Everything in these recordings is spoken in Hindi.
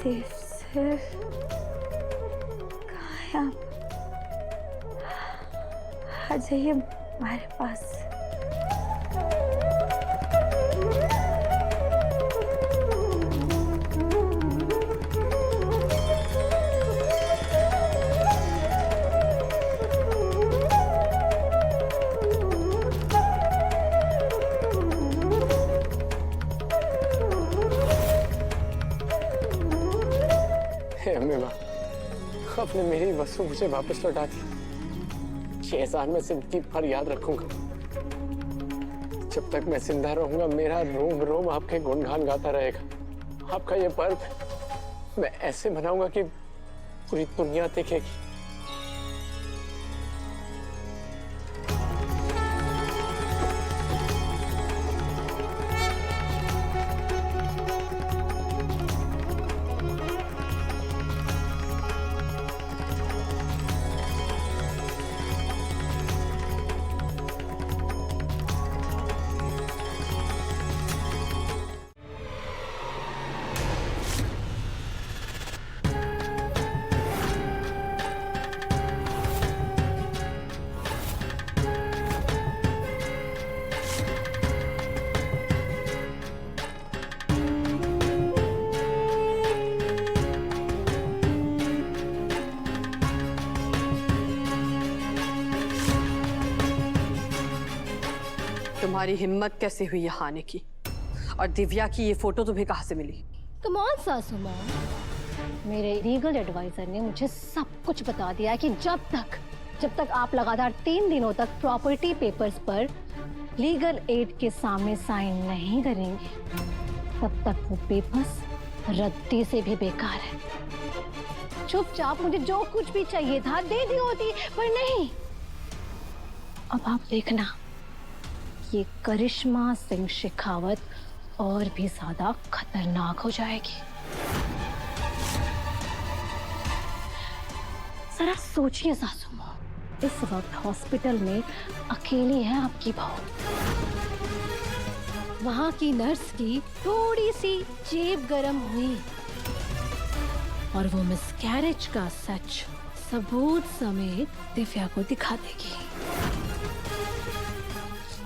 देव सर गायब। आ जाइए हमारे पास। हे अम्मे माँ, आपने मेरी वस्तु मुझे वापस लौटा दी। ये एहसान मैं जिंदगी भर याद रखूंगा। जब तक मैं जिंदा रहूंगा मेरा रोम रोम आपके गुणगान गाता रहेगा। आपका ये पर्व मैं ऐसे मनाऊंगा कि पूरी दुनिया देखेगी। तुम्हारी हिम्मत कैसे हुई यहाँ आने की? और दिव्या की ये फोटो तुम्हें कहाँ से मिली? कम ऑन सासू माँ, मेरे लीगल एडवाइजर ने मुझे सब कुछ बता दिया कि जब तक आप लगातार 3 दिनों तक प्रॉपर्टी पेपर्स पर लीगल एड के सामने साइन नहीं करेंगे, तब तक वो पेपर्स रद्दी से भी बेकार है। चुपचाप मुझे जो कुछ भी चाहिए था दे दी होती, पर नहीं। अब आप देखना, ये करिश्मा सिंह शेखावत और भी ज्यादा खतरनाक हो जाएगी। जरा सोचिए सासू माँ, इस वक्त हॉस्पिटल में अकेली है आपकी बहू। वहां की नर्स की थोड़ी सी जेब गरम हुई और वो मिसकैरेज का सच सबूत समेत दिव्या को दिखा देगी।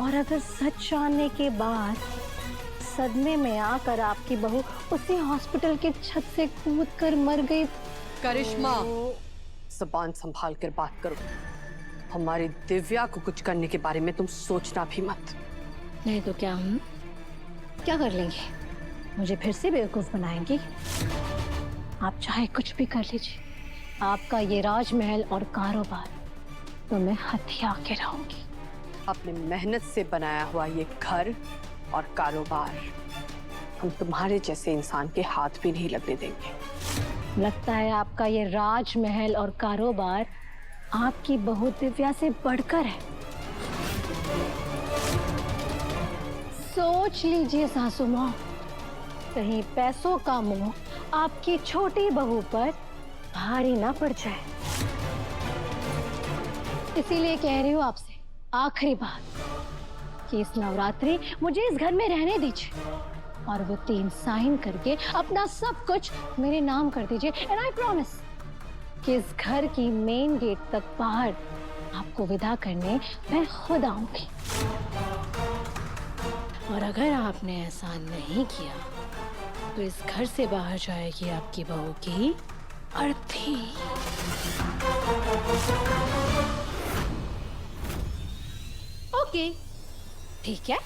और अगर सच जानने के बाद सदमे में आकर आपकी बहू उसी हॉस्पिटल के छत से कूदकर मर गई। करिश्मा, ज़बान संभाल कर बात करो। हमारी दिव्या को कुछ करने के बारे में तुम सोचना भी मत। नहीं तो क्या हम क्या कर लेंगे? मुझे फिर से बेवकूफ बनाएंगी? आप चाहे कुछ भी कर लीजिए, आपका ये राजमहल और कारोबार तो मैं हथिया के रहूंगी। अपने मेहनत से बनाया हुआ ये घर और कारोबार हम तुम्हारे जैसे इंसान के हाथ भी नहीं लगने देंगे। लगता है आपका ये राजमहल और कारोबार आपकी बहू दिव्या से बढ़कर है। सोच लीजिए सासू माँ, कहीं पैसों का मोह आपकी छोटी बहू पर भारी ना पड़ जाए। इसीलिए कह रही हूँ आपसे आखिरी बात कि इस नवरात्रि मुझे इस घर में रहने दीजिए और वो 3 साइन करके अपना सब कुछ मेरे नाम कर दीजिए। एंड आई प्रॉमिस कि इस घर की मेन गेट तक बाहर आपको विदा करने मैं खुद आऊंगी। और अगर आपने ऐसा नहीं किया तो इस घर से बाहर जाएगी आपकी बहू की अर्थी। ओके, ठीक है।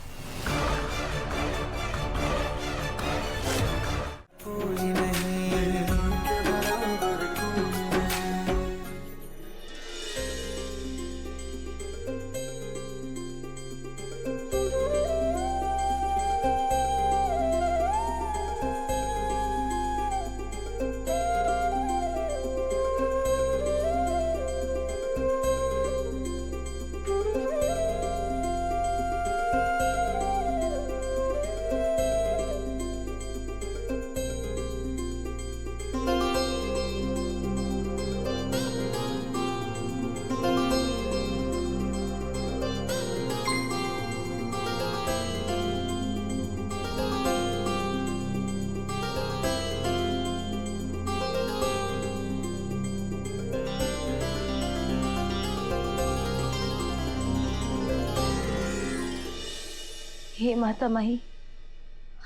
हे माता माही,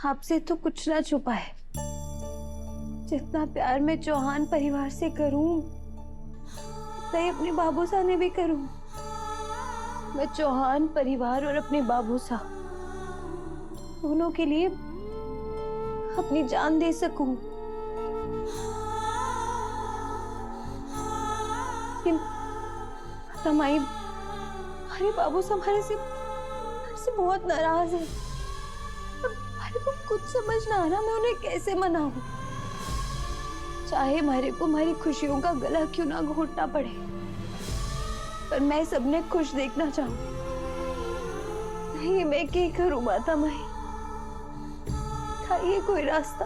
आपसे तो कुछ ना छुपा है। जितना प्यार मैं चौहान परिवार से करूं, उतना ही अपने बाबूसा ने भी करूं। मैं चौहान परिवार और अपने बाबूसा दोनों के लिए अपनी जान दे सकूं। लेकिन माता माई, हमारे बाबूसा हमारे से बहुत नाराज है। हमारे को कुछ समझ ना आ रहा मैं उन्हें कैसे मनाऊं। चाहे हमारे को हमारी खुशियों का गला क्यों ना घोटना पड़े, पर मैं सबने खुश देखना चाहूं। नहीं मैं क्या करूं माता माई, था ये कोई रास्ता?